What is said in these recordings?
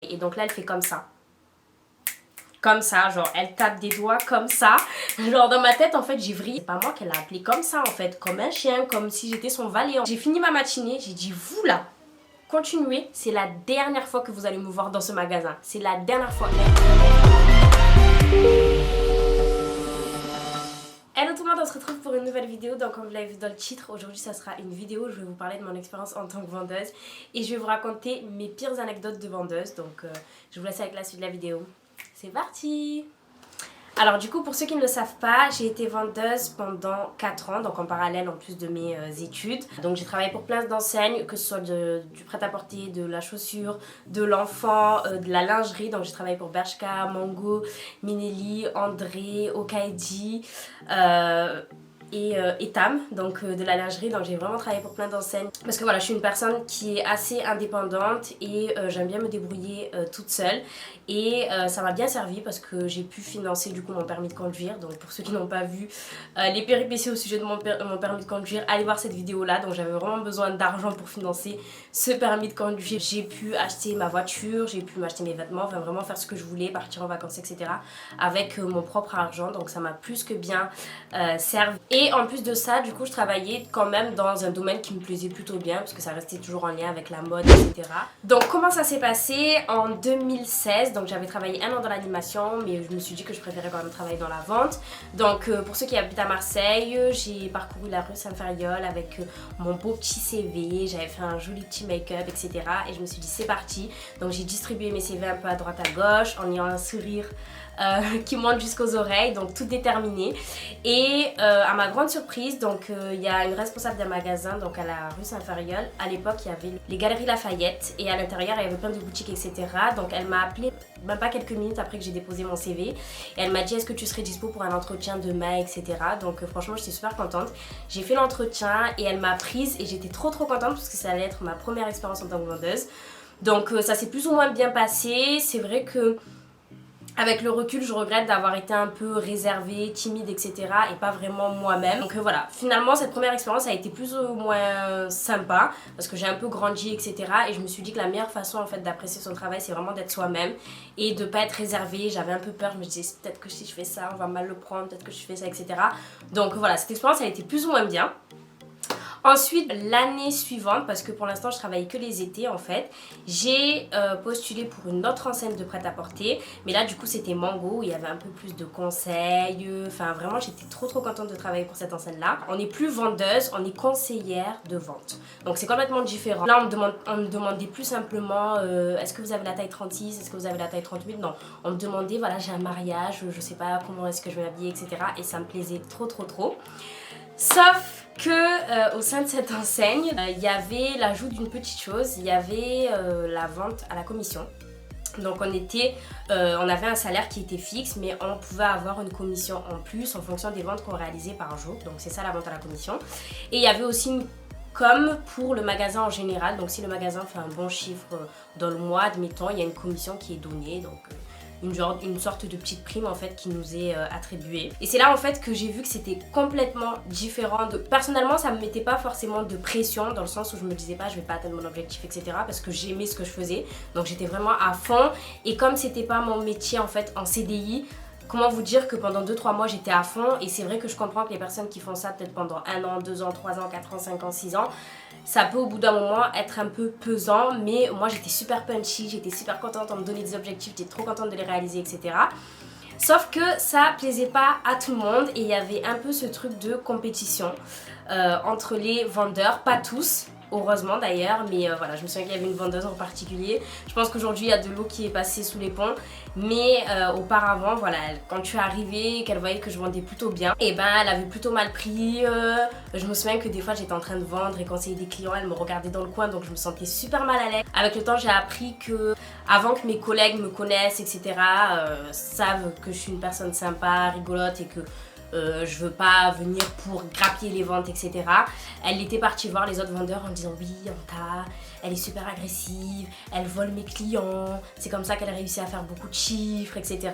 Et donc là elle fait comme ça. Comme ça, genre elle tape des doigts comme ça. Genre dans ma tête en fait j'ai vrillé. C'est pas moi qu'elle a appelé comme ça en fait, comme un chien, comme si j'étais son valet. J'ai fini ma matinée, j'ai dit vous là, continuez, c'est la dernière fois que vous allez me voir dans ce magasin. C'est la dernière fois. Hello tout le monde, on se retrouve pour une nouvelle vidéo. Donc comme vous l'avez vu dans le titre, aujourd'hui ça sera une vidéo où je vais vous parler de mon expérience en tant que vendeuse. Et je vais vous raconter mes pires anecdotes de vendeuse. Donc je vous laisse avec la suite de la vidéo. C'est parti! Alors du coup, pour ceux qui ne le savent pas, j'ai été vendeuse pendant 4 ans, donc en parallèle en plus de mes études. Donc j'ai travaillé pour plein d'enseignes, que ce soit du prêt-à-porter, de la chaussure, de l'enfant, de la lingerie. Donc j'ai travaillé pour Bershka, Mango, Minelli, André, Okaidi et Tam, donc de la lingerie. Donc j'ai vraiment travaillé pour plein d'enseignes parce que voilà, je suis une personne qui est assez indépendante et j'aime bien me débrouiller toute seule. Et ça m'a bien servi parce que j'ai pu financer du coup mon permis de conduire. Donc pour ceux qui n'ont pas vu les péripéties au sujet de mon permis de conduire, allez voir cette vidéo là. Donc j'avais vraiment besoin d'argent pour financer ce permis de conduire. J'ai pu acheter ma voiture, j'ai pu m'acheter mes vêtements, enfin vraiment faire ce que je voulais, partir en vacances, etc. avec mon propre argent. Donc ça m'a plus que bien servi. Et en plus de ça, du coup je travaillais quand même dans un domaine qui me plaisait plutôt bien parce que ça restait toujours en lien avec la mode, etc. Donc comment ça s'est passé en 2016? Donc j'avais travaillé 1 an dans l'animation, mais je me suis dit que je préférais quand même travailler dans la vente. Donc pour ceux qui habitent à Marseille, j'ai parcouru la rue Saint-Ferréol avec mon beau petit CV, j'avais fait un joli petit make-up, etc. Et je me suis dit c'est parti. Donc j'ai distribué mes CV un peu à droite à gauche en ayant un sourire qui monte jusqu'aux oreilles, donc tout déterminé. Et à ma grande surprise, donc il y a une responsable d'un magasin donc à la rue Saint-Ferréol. À l'époque il y avait les Galeries Lafayette et à l'intérieur il y avait plein de boutiques, etc. Donc elle m'a appelé même pas quelques minutes après que j'ai déposé mon CV et elle m'a dit est-ce que tu serais dispo pour un entretien demain, etc. Donc franchement j'étais super contente. J'ai fait l'entretien et elle m'a prise et j'étais trop contente parce que ça allait être ma première expérience en tant que vendeuse. Donc ça s'est plus ou moins bien passé. C'est vrai que avec le recul, je regrette d'avoir été un peu réservée, timide, etc. et pas vraiment moi-même. Donc voilà, finalement cette première expérience a été plus ou moins sympa parce que j'ai un peu grandi, etc. et je me suis dit que la meilleure façon en fait d'apprécier son travail, c'est vraiment d'être soi-même et de pas être réservée. J'avais un peu peur, je me disais peut-être que si je fais ça, on va mal le prendre, peut-être que je fais ça, etc. Donc voilà, cette expérience a été plus ou moins bien. Ensuite, l'année suivante, parce que pour l'instant je travaillais que les étés en fait, j'ai postulé pour une autre enseigne de prêt-à-porter. Mais là du coup c'était Mango, où il y avait un peu plus de conseils. Enfin vraiment j'étais trop contente de travailler pour cette enseigne là. On n'est plus vendeuse, on est conseillère de vente. Donc c'est complètement différent. Là on me demandait plus simplement est-ce que vous avez la taille 36, est-ce que vous avez la taille 38. Non, on me demandait voilà j'ai un mariage, je sais pas comment est-ce que je vais m'habiller, etc. Et ça me plaisait trop. Sauf que au sein de cette enseigne, il y avait l'ajout d'une petite chose, il y avait la vente à la commission. Donc on avait un salaire qui était fixe, mais on pouvait avoir une commission en plus en fonction des ventes qu'on réalisait par jour. Donc c'est ça la vente à la commission. Et il y avait aussi une com pour le magasin en général. Donc si le magasin fait un bon chiffre dans le mois, admettons, il y a une commission qui est donnée. Donc une sorte de petite prime en fait qui nous est attribuée. Et c'est là en fait que j'ai vu que c'était complètement différent de... Personnellement ça me mettait pas forcément de pression dans le sens où je me disais pas je vais pas atteindre mon objectif, etc. parce que j'aimais ce que je faisais. Donc j'étais vraiment à fond et comme c'était pas mon métier en fait en CDI, comment vous dire que pendant 2-3 mois j'étais à fond. Et c'est vrai que je comprends que les personnes qui font ça peut-être pendant 1 an, 2 ans, 3 ans, 4 ans, 5 ans, 6 ans, ça peut au bout d'un moment être un peu pesant. Mais moi j'étais super punchy, j'étais super contente, on me donnait des objectifs, j'étais trop contente de les réaliser, etc. Sauf que ça plaisait pas à tout le monde et il y avait un peu ce truc de compétition entre les vendeurs, pas tous. Heureusement d'ailleurs, mais voilà, je me souviens qu'il y avait une vendeuse en particulier. Je pense qu'aujourd'hui il y a de l'eau qui est passée sous les ponts, mais auparavant, voilà, quand je suis arrivée, qu'elle voyait que je vendais plutôt bien, et ben elle avait plutôt mal pris. Je me souviens que des fois j'étais en train de vendre et conseiller des clients, elle me regardait dans le coin, donc je me sentais super mal à l'aise. Avec le temps, j'ai appris que avant que mes collègues me connaissent, etc., savent que je suis une personne sympa, rigolote et que je veux pas venir pour grappiller les ventes, etc. Elle était partie voir les autres vendeurs en disant oui, on t'a elle est super agressive, elle vole mes clients, c'est comme ça qu'elle a réussi à faire beaucoup de chiffres, etc.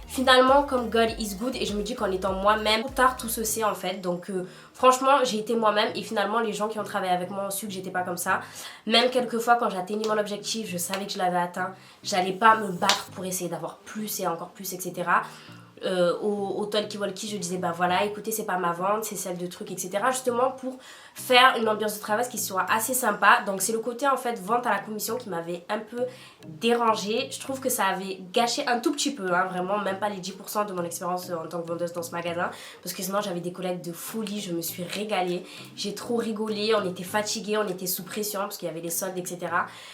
Finalement, comme God is good, et je me dis qu'en étant moi-même, trop tard tout se sait en fait. Donc franchement, j'ai été moi-même et finalement les gens qui ont travaillé avec moi ont su que j'étais pas comme ça. Même quelquefois quand j'atteignais mon objectif, je savais que je l'avais atteint, j'allais pas me battre pour essayer d'avoir plus et encore plus, etc. Au talkie-walkie, je disais bah voilà, écoutez, c'est pas ma vente, c'est celle de trucs, etc. Justement pour faire une ambiance de travail qui soit assez sympa. Donc c'est le côté en fait vente à la commission qui m'avait un peu dérangée. Je trouve que ça avait gâché un tout petit peu, hein, vraiment, même pas les 10% de mon expérience en tant que vendeuse dans ce magasin. Parce que sinon j'avais des collègues de folie, je me suis régalée. J'ai trop rigolé, on était fatigués, on était sous pression parce qu'il y avait les soldes, etc.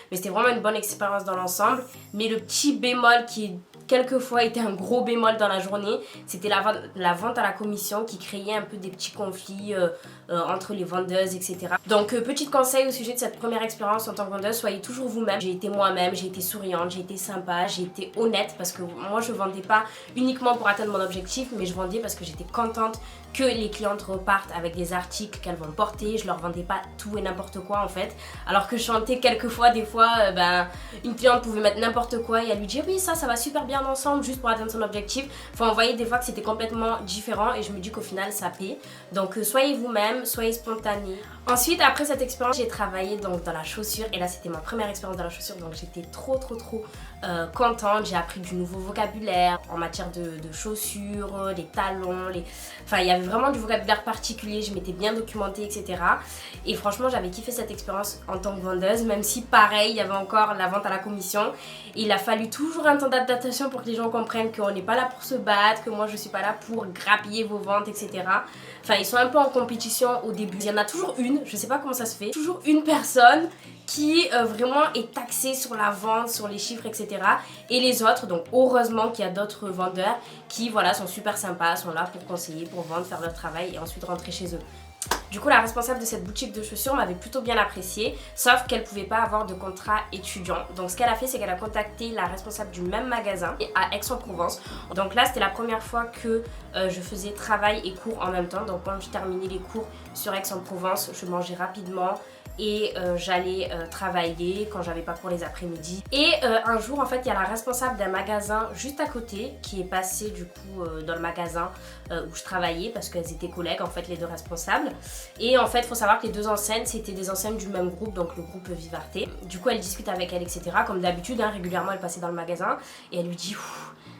Mais c'était vraiment une bonne expérience dans l'ensemble. Mais le petit bémol qui quelquefois était un gros bémol dans la journée, c'était la vente à la commission qui créait un peu des petits conflits entre les vendeuses, etc. Donc petit conseil au sujet de cette première expérience en tant que vendeuse, soyez toujours vous-même. J'ai été moi-même, j'ai été souriante, j'ai été sympa, j'ai été honnête parce que moi je vendais pas uniquement pour atteindre mon objectif, mais je vendais parce que j'étais contente que les clientes repartent avec des articles qu'elles vont porter. Je leur vendais pas tout et n'importe quoi en fait, alors que je chantais quelquefois, des fois une cliente pouvait mettre n'importe quoi et elle lui dit oui ça va super bien ensemble juste pour atteindre son objectif. Enfin on voyait des fois que c'était complètement différent et je me dis qu'au final ça paie. Donc soyez vous-même, soyez spontané. Ensuite après cette expérience j'ai travaillé donc dans la chaussure et là c'était ma première expérience dans la chaussure, donc j'étais trop contente. J'ai appris du nouveau vocabulaire en matière de chaussures, les talons, enfin il y avait vraiment du vocabulaire particulier, je m'étais bien documentée, etc. Et franchement j'avais kiffé cette expérience en tant que vendeuse, même si pareil il y avait encore la vente à la commission. Et il a fallu toujours un temps d'adaptation pour que les gens comprennent qu'on n'est pas là pour se battre, que moi je suis pas là pour grappiller vos ventes, etc. Enfin ils sont un peu en compétition au début. Il y en a toujours une, je sais pas comment ça se fait, toujours une personne qui vraiment est taxée sur la vente, sur les chiffres, etc. Et les autres, donc heureusement qu'il y a d'autres vendeurs qui voilà sont super sympas, sont là pour conseiller, pour vendre, faire leur travail et ensuite rentrer chez eux. Du coup la responsable de cette boutique de chaussures m'avait plutôt bien appréciée, sauf qu'elle pouvait pas avoir de contrat étudiant. Donc ce qu'elle a fait c'est qu'elle a contacté la responsable du même magasin à Aix-en-Provence. Donc là c'était la première fois que je faisais travail et cours en même temps. Donc quand je terminais les cours sur Aix-en-Provence, je mangeais rapidement et j'allais travailler quand j'avais pas cours les après-midi. Et un jour en fait il y a la responsable d'un magasin juste à côté qui est passée du coup dans le magasin où je travaillais parce qu'elles étaient collègues en fait les deux responsables. Et en fait il faut savoir que les deux enseignes c'était des enseignes du même groupe, donc le groupe Vivarté. Du coup elle discute avec elle, etc. Comme d'habitude hein, régulièrement elle passait dans le magasin et elle lui dit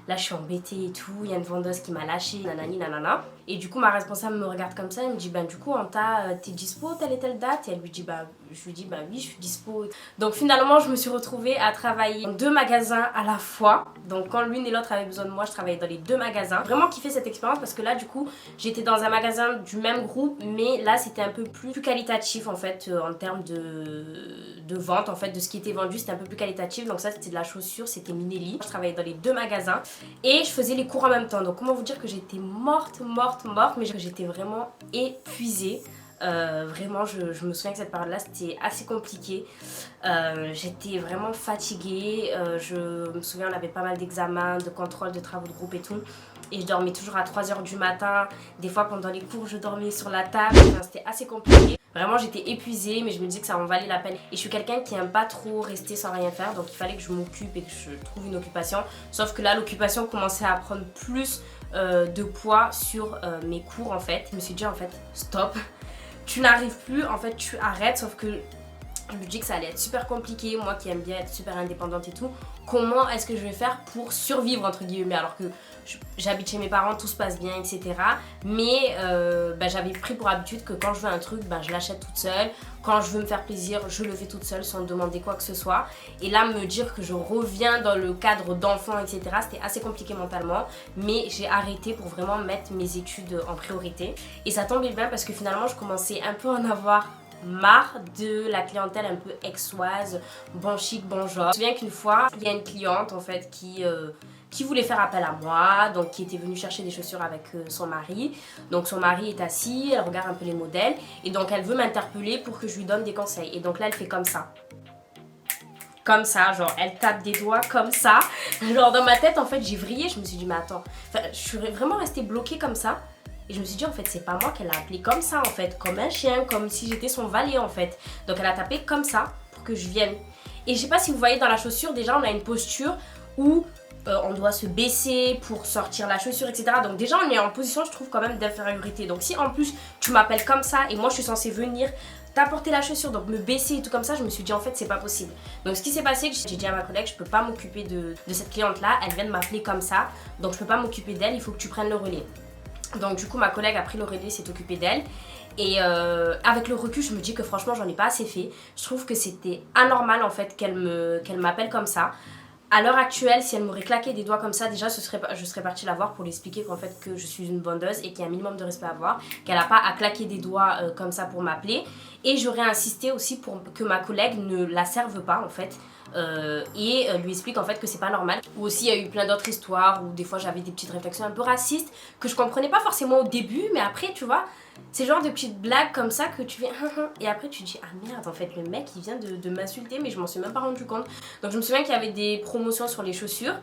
là je suis embêtée et tout, il y a une vendeuse qui m'a lâché, nanani nanana. Et du coup ma responsable me regarde comme ça, elle me dit du coup Anta t'es dispo telle et telle date? Et elle lui dit je lui dis oui je suis dispo. Donc finalement je me suis retrouvée à travailler dans deux magasins à la fois. Donc quand l'une et l'autre avaient besoin de moi, je travaillais dans les deux magasins. Vraiment kiffé cette expérience parce que là du coup j'étais dans un magasin du même groupe, mais là c'était un peu plus qualitatif en fait en termes de vente en fait, de ce qui était vendu c'était un peu plus qualitatif. Donc ça c'était de la chaussure, c'était Minelli. Je travaillais dans les deux magasins et je faisais les cours en même temps. Donc comment vous dire que j'étais morte, mais que j'étais vraiment épuisée. Vraiment je me souviens que cette période là c'était assez compliqué. J'étais vraiment fatiguée. Je me souviens on avait pas mal d'examens, de contrôles, de travaux de groupe et tout. Et je dormais toujours à 3h du matin. Des fois pendant les cours je dormais sur la table. Enfin, c'était assez compliqué. Vraiment j'étais épuisée mais je me disais que ça en valait la peine. Et je suis quelqu'un qui aime pas trop rester sans rien faire. Donc il fallait que je m'occupe et que je trouve une occupation. Sauf que là l'occupation commençait à prendre plus de poids sur mes cours en fait. Je me suis dit en fait stop. Tu n'arrives plus, en fait tu arrêtes, sauf que je me dis que ça allait être super compliqué, moi qui aime bien être super indépendante et tout. Comment est-ce que je vais faire pour survivre entre guillemets alors que j'habite chez mes parents, tout se passe bien, etc. Mais j'avais pris pour habitude que quand je veux un truc, je l'achète toute seule. Quand je veux me faire plaisir, je le fais toute seule sans demander quoi que ce soit. Et là, me dire que je reviens dans le cadre d'enfant, etc. C'était assez compliqué mentalement. Mais j'ai arrêté pour vraiment mettre mes études en priorité. Et ça tombait bien parce que finalement, je commençais un peu à en avoir marre de la clientèle un peu aixoise, bon chic, bon genre. Je me souviens qu'une fois, il y a une cliente en fait qui voulait faire appel à moi, donc qui était venue chercher des chaussures avec son mari. Donc son mari est assis, elle regarde un peu les modèles et donc elle veut m'interpeller pour que je lui donne des conseils. Et donc là elle fait comme ça. Comme ça, genre elle tape des doigts comme ça. Genre dans ma tête en fait j'ai vrillé, je me suis dit mais attends, enfin, je suis vraiment restée bloquée comme ça. Et je me suis dit en fait c'est pas moi qu'elle a appelé comme ça en fait, comme un chien, comme si j'étais son valet en fait. Donc elle a tapé comme ça pour que je vienne. Et je sais pas si vous voyez dans la chaussure, déjà on a une posture où on doit se baisser pour sortir la chaussure, etc. Donc déjà on est en position, je trouve, quand même d'infériorité. Donc si en plus tu m'appelles comme ça et moi je suis censée venir t'apporter la chaussure, donc me baisser et tout comme ça, je me suis dit en fait c'est pas possible. Donc ce qui s'est passé, que j'ai dit à ma collègue, je peux pas m'occuper de cette cliente là, elle vient de m'appeler comme ça, donc je peux pas m'occuper d'elle, il faut que tu prennes le relais. Donc du coup ma collègue a pris le relais, s'est occupée d'elle. Et avec le recul, je me dis que franchement j'en ai pas assez fait. Je trouve que c'était anormal en fait qu'elle m'appelle comme ça. À l'heure actuelle, si elle m'aurait claqué des doigts comme ça, déjà je serais partie la voir pour lui expliquer qu'en fait que je suis une vendeuse et qu'il y a un minimum de respect à avoir, qu'elle n'a pas à claquer des doigts comme ça pour m'appeler. Et j'aurais insisté aussi pour que ma collègue ne la serve pas en fait. Et lui explique en fait que c'est pas normal. Ou aussi il y a eu plein d'autres histoires où des fois j'avais des petites réflexions un peu racistes que je comprenais pas forcément au début, mais après tu vois, c'est le genre de petites blagues comme ça que tu fais et après tu dis ah merde, en fait le mec il vient de m'insulter mais je m'en suis même pas rendu compte. Donc je me souviens qu'il y avait des promotions sur les chaussures.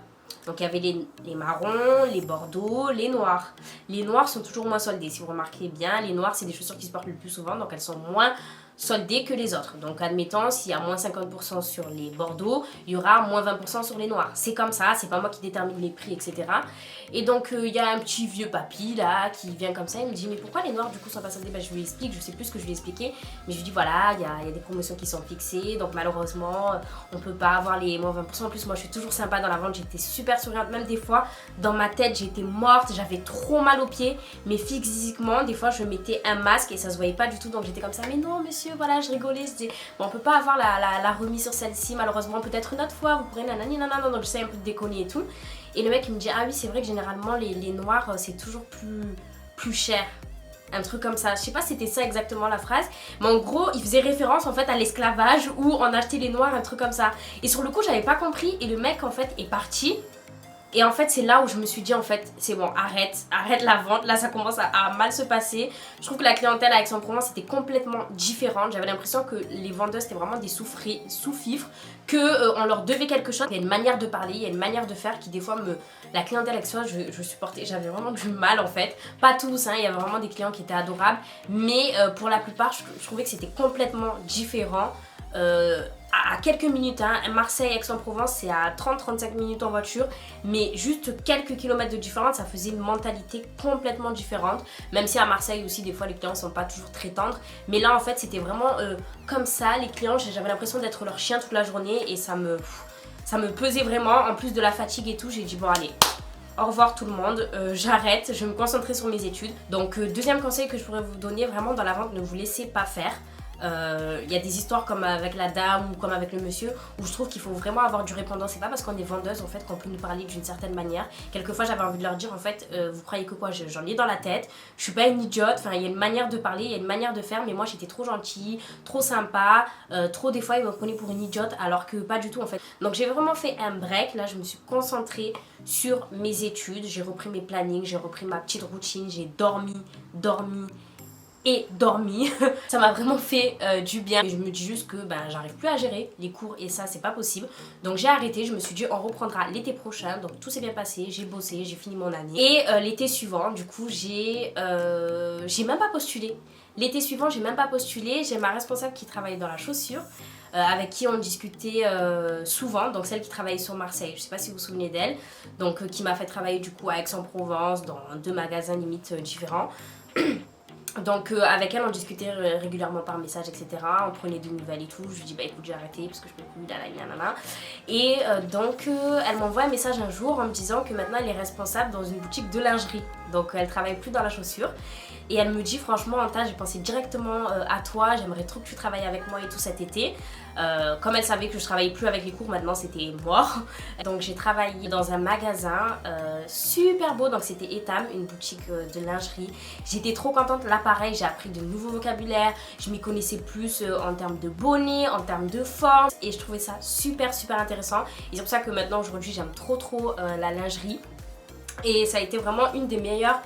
Donc il y avait les marrons, les bordeaux, les noirs. Les noirs sont toujours moins soldés, si vous remarquez bien. Les noirs c'est des chaussures qui se portent le plus souvent, donc elles sont moins soldées que les autres. Donc admettons, s'il y a moins 50% sur les bordeaux, il y aura moins 20% sur les noirs. C'est comme ça, c'est pas moi qui détermine les prix, etc. Et donc il y a un petit vieux papy là qui vient comme ça, il me dit mais pourquoi les noirs du coup sont pas soldés? Bah, je lui explique, je sais plus ce que je lui ai expliqué, mais je lui dis voilà, il y a des promotions qui sont fixées, donc malheureusement on peut pas avoir les moins 20%. En plus moi je suis toujours sympa dans la vente, j'étais super souriante, même des fois dans ma tête j'étais morte, j'avais trop mal aux pieds, mais physiquement des fois je mettais un masque et ça se voyait pas du tout, donc j'étais comme ça mais non monsieur, voilà, je rigolais, je disais bon, on peut pas avoir la remise sur celle-ci malheureusement, peut-être une autre fois vous pourrez nanani nanana, donc j'essaie un peu de déconner et tout. Et le mec il me dit ah oui c'est vrai que généralement les noirs c'est toujours plus cher, un truc comme ça. Je sais pas si c'était ça exactement la phrase, mais en gros il faisait référence en fait à l'esclavage où on achetait les noirs, un truc comme ça. Et sur le coup j'avais pas compris et le mec en fait est parti. Et en fait c'est là où je me suis dit en fait c'est bon, arrête la vente, là ça commence à mal se passer. Je trouve que la clientèle à Aix-en-Provence était complètement différente. J'avais l'impression que les vendeuses c'était vraiment des sous-fifres, que on leur devait quelque chose. Il y a une manière de parler, il y a une manière de faire qui des fois la clientèle aixoise je supportais, j'avais vraiment du mal en fait. Pas tous, hein, il y avait vraiment des clients qui étaient adorables, mais pour la plupart je trouvais que c'était complètement différent. À quelques minutes, hein. Marseille, Aix-en-Provence c'est à 30-35 minutes en voiture, mais juste quelques kilomètres de différence, ça faisait une mentalité complètement différente. Même si à Marseille aussi des fois les clients sont pas toujours très tendres, mais là en fait c'était vraiment comme ça, les clients, j'avais l'impression d'être leur chien toute la journée et ça me pesait vraiment, en plus de la fatigue et tout. J'ai dit bon allez, au revoir tout le monde, j'arrête, je vais me concentrer sur mes études. Donc deuxième conseil que je pourrais vous donner, vraiment dans la vente, ne vous laissez pas faire. Y a des histoires comme avec la dame ou comme avec le monsieur où je trouve qu'il faut vraiment avoir du répondant. C'est pas parce qu'on est vendeuse en fait qu'on peut nous parler d'une certaine manière. Quelquefois j'avais envie de leur dire en fait vous croyez que quoi, j'en ai dans la tête, je suis pas une idiote, enfin il y a une manière de parler, il y a une manière de faire, mais moi j'étais trop gentille, trop sympa, trop des fois ils me prenaient pour une idiote alors que pas du tout en fait. Donc j'ai vraiment fait un break, là je me suis concentrée sur mes études, j'ai repris mes plannings, j'ai repris ma petite routine, j'ai dormi et dormi. Ça m'a vraiment fait du bien. Et je me dis juste que j'arrive plus à gérer les cours et ça c'est pas possible. Donc j'ai arrêté, je me suis dit on reprendra l'été prochain. Donc tout s'est bien passé, j'ai bossé, j'ai fini mon année. Et l'été suivant du coup j'ai même pas postulé. L'été suivant j'ai même pas postulé, j'ai ma responsable qui travaille dans la chaussure. Avec qui on discutait souvent, donc celle qui travaillait sur Marseille, je sais pas si vous vous souvenez d'elle, donc qui m'a fait travailler du coup à Aix-en-Provence dans 2 magasins limite différents. Donc avec elle on discutait régulièrement par message, etc. On prenait des nouvelles et tout. Je lui dis bah écoute j'ai arrêté parce que je peux plus, nanana. Et donc elle m'envoie un message un jour en me disant que maintenant elle est responsable dans une boutique de lingerie. Donc elle travaille plus dans la chaussure. Et elle me dit franchement Anta, j'ai pensé directement à toi, j'aimerais trop que tu travailles avec moi et tout cet été. Comme elle savait que je travaillais plus avec les cours, maintenant c'était mort. Donc j'ai travaillé dans un magasin super beau, donc c'était Etam, une boutique de lingerie. J'étais trop contente, là pareil j'ai appris de nouveaux vocabulaires, je m'y connaissais plus en termes de bonnet, en termes de forme. Et je trouvais ça super intéressant. Et c'est pour ça que maintenant aujourd'hui j'aime trop la lingerie. Et ça a été vraiment une des meilleures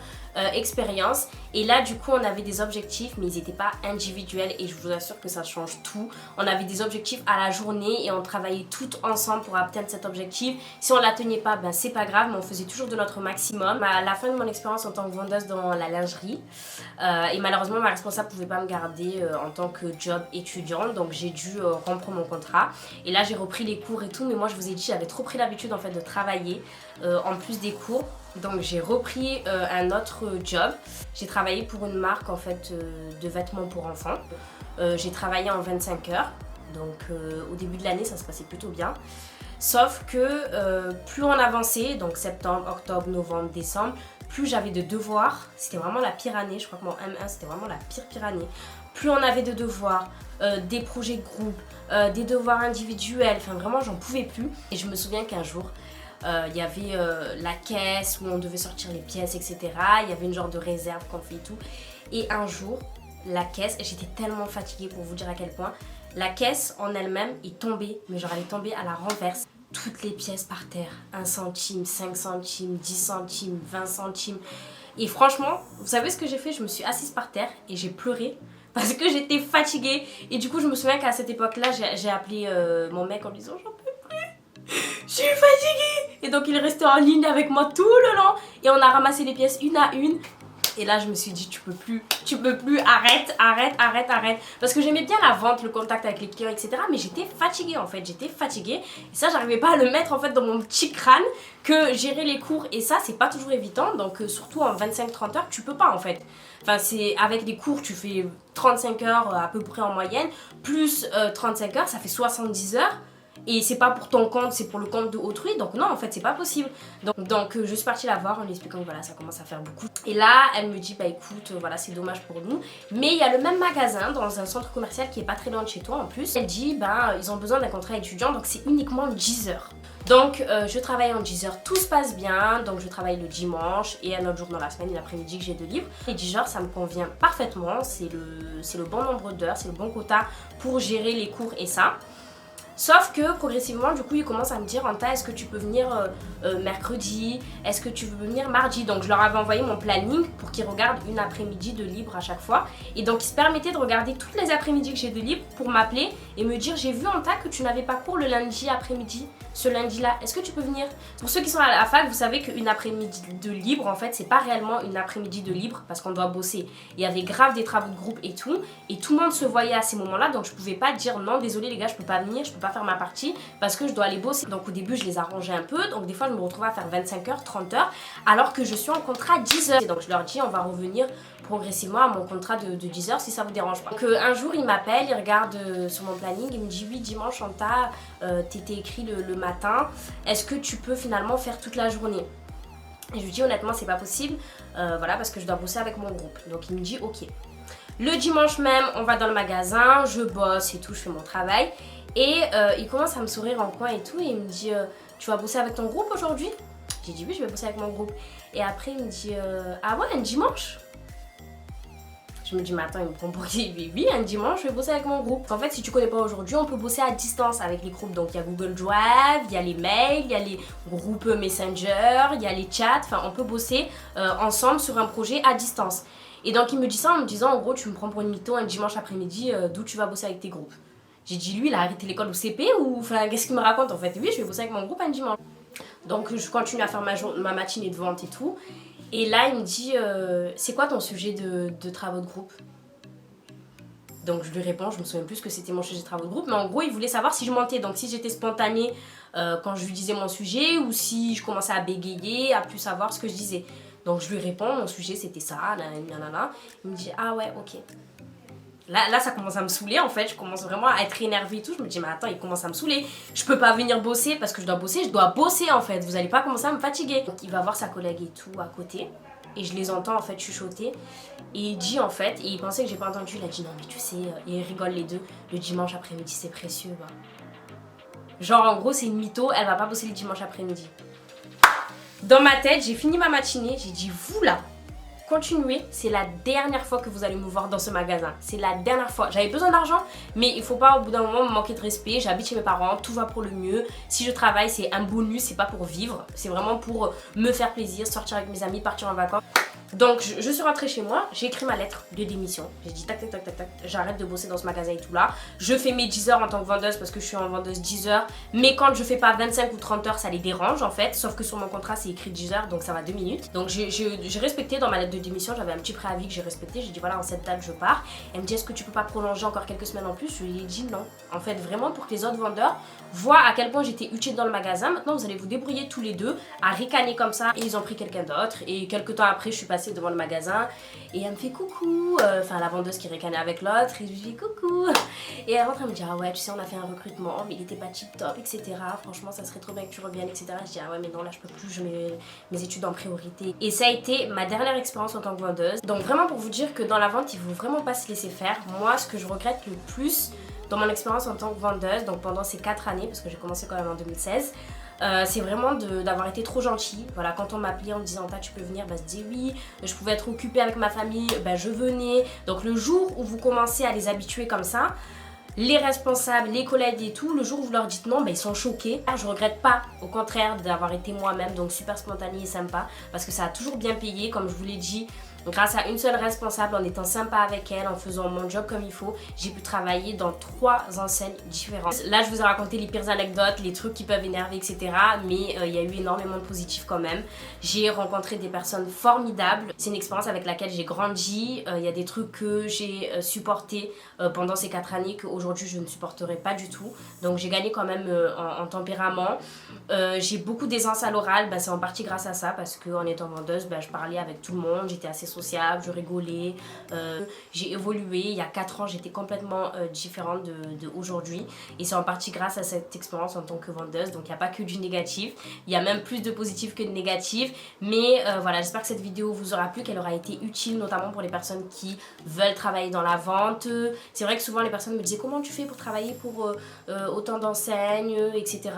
expérience. Et là du coup on avait des objectifs mais ils n'étaient pas individuels et je vous assure que ça change tout. On avait des objectifs à la journée et on travaillait toutes ensemble pour atteindre cet objectif. Si on l'atteignait pas, ben c'est pas grave, mais on faisait toujours de notre maximum. À la fin de mon expérience en tant que vendeuse dans la lingerie, et malheureusement ma responsable pouvait pas me garder en tant que job étudiante, donc j'ai dû rompre mon contrat. Et là j'ai repris les cours et tout, mais moi je vous ai dit j'avais trop pris l'habitude en fait de travailler en plus des cours. Donc j'ai repris un autre job. J'ai travaillé pour une marque en fait de vêtements pour enfants. J'ai travaillé en 25 heures. Donc au début de l'année ça se passait plutôt bien. Sauf que plus on avançait, donc septembre, octobre, novembre, décembre, plus j'avais de devoirs. C'était vraiment la pire année. Je crois que mon M1 c'était vraiment la pire année. Plus on avait de devoirs, des projets de groupe, des devoirs individuels. Enfin vraiment j'en pouvais plus. Et je me souviens qu'un jour il y avait la caisse où on devait sortir les pièces, etc. Il y avait une genre de réserve qu'on fait et tout. Et un jour, la caisse, j'étais tellement fatiguée pour vous dire à quel point, la caisse en elle-même est tombée, mais genre elle est tombée à la renverse. Toutes les pièces par terre, 1 centime, 5 centimes, 10 centimes, 20 centimes. Et franchement, vous savez ce que j'ai fait? Je me suis assise par terre et j'ai pleuré. Parce que j'étais fatiguée. Et du coup, je me souviens qu'à cette époque-là, j'ai appelé mon mec en lui disant j'en peux plus, je suis fatiguée. Et donc il est resté en ligne avec moi tout le long. Et on a ramassé les pièces une à une. Et là je me suis dit tu peux plus, arrête. Parce que j'aimais bien la vente, le contact avec les clients, etc. Mais j'étais fatiguée en fait, Et ça j'arrivais pas à le mettre en fait dans mon petit crâne, que gérer les cours et ça c'est pas toujours évident. Donc surtout en 25-30 heures tu peux pas en fait. Enfin c'est avec des cours tu fais 35 heures à peu près en moyenne, plus 35 heures ça fait 70 heures. Et c'est pas pour ton compte, c'est pour le compte de autrui. Donc non, en fait, c'est pas possible. Donc je suis partie la voir en lui expliquant que voilà, ça commence à faire beaucoup. Et là, elle me dit, bah écoute, voilà, c'est dommage pour nous. Mais il y a le même magasin dans un centre commercial qui est pas très loin de chez toi en plus. Elle dit, bah ils ont besoin d'un contrat étudiant, donc c'est uniquement 10 heures. Donc je travaille en 10 heures, tout se passe bien. Donc je travaille le dimanche et un autre jour dans la semaine, l'après-midi que j'ai de libre. Les 10 heures, ça me convient parfaitement. C'est le bon nombre d'heures, c'est le bon quota pour gérer les cours et ça. Sauf que progressivement, du coup, ils commencent à me dire Anta, est-ce que tu peux venir mercredi? Est-ce que tu veux venir mardi? Donc je leur avais envoyé mon planning pour qu'ils regardent une après-midi de libre à chaque fois. Et donc ils se permettaient de regarder toutes les après-midi que j'ai de libre pour m'appeler et me dire j'ai vu Anta que tu n'avais pas cours le lundi après-midi, ce lundi-là, est-ce que tu peux venir? Pour ceux qui sont à la fac, vous savez qu'une après-midi de libre, en fait, c'est pas réellement une après-midi de libre parce qu'on doit bosser. Il y avait grave des travaux de groupe et tout le monde se voyait à ces moments-là, donc je pouvais pas dire non, désolé les gars, je peux pas venir, je peux pas faire ma partie parce que je dois aller bosser. Donc au début, je les arrangeais un peu, donc des fois, je me retrouvais à faire 25 heures, 30 heures, alors que je suis en contrat 10 heures. Et donc je leur dis, on va revenir progressivement à mon contrat de 10 heures si ça vous dérange pas. Donc un jour, il m'appelle, il regarde sur mon planning, il me dit oui, dimanche, Anta, t'étais écrit le matin, est-ce que tu peux finalement faire toute la journée? Et je lui dis honnêtement c'est pas possible, voilà, parce que je dois bosser avec mon groupe. Donc il me dit ok. Le dimanche même on va dans le magasin, je bosse et tout, je fais mon travail. Et il commence à me sourire en coin et tout, et il me dit tu vas bosser avec ton groupe aujourd'hui? J'ai dit oui, je vais bosser avec mon groupe. Et après il me dit ah ouais, un dimanche? Je me dis, mais attends, il me prend pour qui? Oui, un dimanche, je vais bosser avec mon groupe. En fait, si tu connais pas aujourd'hui, on peut bosser à distance avec les groupes. Donc, il y a Google Drive, il y a les mails, il y a les groupes Messenger, il y a les chats. Enfin, on peut bosser ensemble sur un projet à distance. Et donc, il me dit ça en me disant, en gros, tu me prends pour une mytho un dimanche après-midi, d'où tu vas bosser avec tes groupes. J'ai dit, lui, il a arrêté l'école au CP ou... Enfin, qu'est-ce qu'il me raconte en fait? Oui, je vais bosser avec mon groupe un dimanche. Donc, je continue à faire ma matinée de vente et tout. Et là, il me dit, c'est quoi ton sujet de travaux de groupe? Donc je lui réponds, je me souviens plus que c'était mon sujet de travaux de groupe, mais en gros, il voulait savoir si je mentais. Donc si j'étais spontanée quand je lui disais mon sujet, ou si je commençais à bégayer, à plus savoir ce que je disais. Donc je lui réponds, mon sujet c'était ça, nanana. Il me dit, ah ouais, ok. Là, ça commence à me saouler en fait, je commence vraiment à être énervée et tout. Je me dis, mais attends, il commence à me saouler. Je peux pas venir bosser parce que je dois bosser en fait. Vous allez pas commencer à me fatiguer. Donc il va voir sa collègue et tout à côté. Et je les entends en fait chuchoter. Et il dit en fait, et il pensait que j'ai pas entendu, il a dit non mais tu sais, ils rigolent les deux. Le dimanche après-midi c'est précieux. Bah. Genre en gros c'est une mytho, elle va pas bosser le dimanche après-midi. Dans ma tête, j'ai fini ma matinée, j'ai dit vous là. Continuez, c'est la dernière fois que vous allez me voir dans ce magasin. C'est la dernière fois. J'avais besoin d'argent, mais il faut pas au bout d'un moment me manquer de respect. J'habite chez mes parents, tout va pour le mieux. Si je travaille, c'est un bonus, c'est pas pour vivre. C'est vraiment pour me faire plaisir, sortir avec mes amis, partir en vacances. Donc je suis rentrée chez moi, j'ai écrit ma lettre de démission. J'ai dit tac tac tac tac tac, j'arrête de bosser dans ce magasin et tout là. Je fais mes 10 heures en tant que vendeuse parce que je suis en vendeuse 10 heures. Mais quand je fais pas 25 ou 30 heures, ça les dérange en fait. Sauf que sur mon contrat, c'est écrit 10 heures, donc ça va 2 minutes. Donc j'ai respecté dans ma lettre de démission, j'avais un petit préavis que j'ai respecté. J'ai dit voilà, en cette date, je pars. Elle me dit est-ce que tu peux pas prolonger encore quelques semaines en plus? Je lui ai dit non. En fait, vraiment pour que les autres vendeurs voient à quel point j'étais utile dans le magasin. Maintenant, vous allez vous débrouiller tous les deux à ricaner comme ça. Et ils ont pris quelqu'un d'autre. Et quelques temps après, je suis passée devant le magasin et elle me fait coucou. Enfin, la vendeuse qui ricanait avec l'autre. Et je lui dis coucou. Et elle rentre, elle me dit ah ouais, tu sais, on a fait un recrutement, mais il était pas tip top, etc. Franchement, ça serait trop bien que tu reviennes, etc. Je dis ah ouais, mais non, là, je peux plus, je mets mes études en priorité. Et ça a été ma dernière expérience en tant que vendeuse. Donc, vraiment, pour vous dire que dans la vente, il faut vraiment pas se laisser faire. Moi, ce que je regrette le plus dans mon expérience en tant que vendeuse, donc pendant ces 4 années, parce que j'ai commencé quand même en 2016, c'est vraiment d'avoir été trop gentille. Voilà, quand on m'appelait en me disant tu peux venir, bah je dis oui. Je pouvais être occupée avec ma famille, bah je venais. Donc le jour où vous commencez à les habituer comme ça, les responsables, les collègues et tout, le jour où vous leur dites non, bah, ils sont choqués. Je regrette pas, au contraire, d'avoir été moi-même, donc super spontanée et sympa, parce que ça a toujours bien payé, comme je vous l'ai dit. Grâce à une seule responsable, en étant sympa avec elle, en faisant mon job comme il faut, j'ai pu travailler dans 3 enseignes différentes. Là, je vous ai raconté les pires anecdotes, les trucs qui peuvent énerver, etc. Mais il y a eu énormément de positifs quand même. J'ai rencontré des personnes formidables. C'est une expérience avec laquelle j'ai grandi. Il y a des trucs que j'ai supportés pendant ces 4 années qu'aujourd'hui je ne supporterai pas du tout. Donc j'ai gagné quand même en tempérament. J'ai beaucoup d'aisance à l'oral, c'est en partie grâce à ça parce qu'en étant vendeuse, je parlais avec tout le monde, j'étais assez sociable, je rigolais, j'ai évolué. Il y a 4 ans, j'étais complètement différente de aujourd'hui et c'est en partie grâce à cette expérience en tant que vendeuse. Donc il n'y a pas que du négatif, il y a même plus de positif que de négatif. Mais voilà, j'espère que cette vidéo vous aura plu, qu'elle aura été utile notamment pour les personnes qui veulent travailler dans la vente. C'est vrai que souvent les personnes me disaient comment tu fais pour travailler pour autant d'enseignes, etc.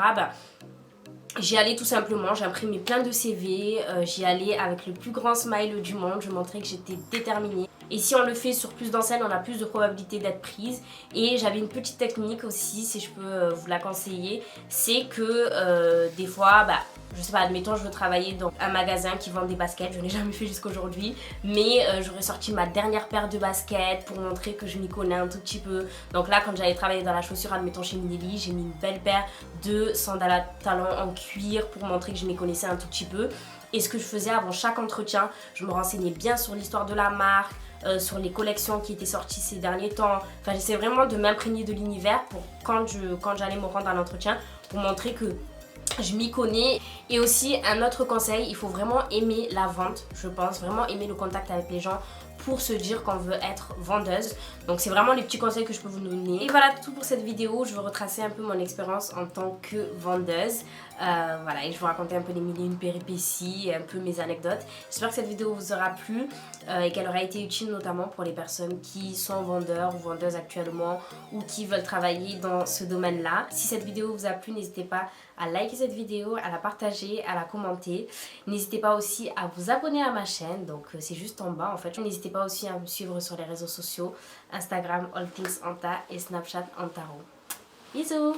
J'y allais tout simplement, j'ai imprimé plein de CV, j'y allais avec le plus grand smile du monde, je montrais que j'étais déterminée. Et si on le fait sur plus d'enseignes, on a plus de probabilité d'être prise. Et j'avais une petite technique aussi, si je peux vous la conseiller, c'est que des fois, je sais pas, admettons je veux travailler dans un magasin qui vend des baskets, je n'ai jamais fait jusqu'aujourd'hui, mais j'aurais sorti ma dernière paire de baskets pour montrer que je m'y connais un tout petit peu. Donc là, quand j'allais travailler dans la chaussure, admettons chez Minelli, j'ai mis une belle paire de sandales à talons en cuir pour montrer que je m'y connaissais un tout petit peu. Et ce que je faisais avant chaque entretien, je me renseignais bien sur l'histoire de la marque, sur les collections qui étaient sorties ces derniers temps. Enfin, j'essaie vraiment de m'imprégner de l'univers pour quand j'allais me rendre à l'entretien, pour montrer que je m'y connais. Et aussi un autre conseil, il faut vraiment aimer la vente, je pense, vraiment aimer le contact avec les gens pour se dire qu'on veut être vendeuse. Donc c'est vraiment les petits conseils que je peux vous donner. Et voilà tout pour cette vidéo, je veux retracer un peu mon expérience en tant que vendeuse. Voilà, et je vous raconter un peu les mille et une péripéties et un peu mes anecdotes. J'espère que cette vidéo vous aura plu et qu'elle aura été utile notamment pour les personnes qui sont vendeurs ou vendeuses actuellement ou qui veulent travailler dans ce domaine-là. Si cette vidéo vous a plu, n'hésitez pas à liker cette vidéo, à la partager, à la commenter. N'hésitez pas aussi à vous abonner à ma chaîne, donc c'est juste en bas en fait. N'hésitez pas aussi à me suivre sur les réseaux sociaux, Instagram, All Things Anta et Snapchat Antaro. Bisous!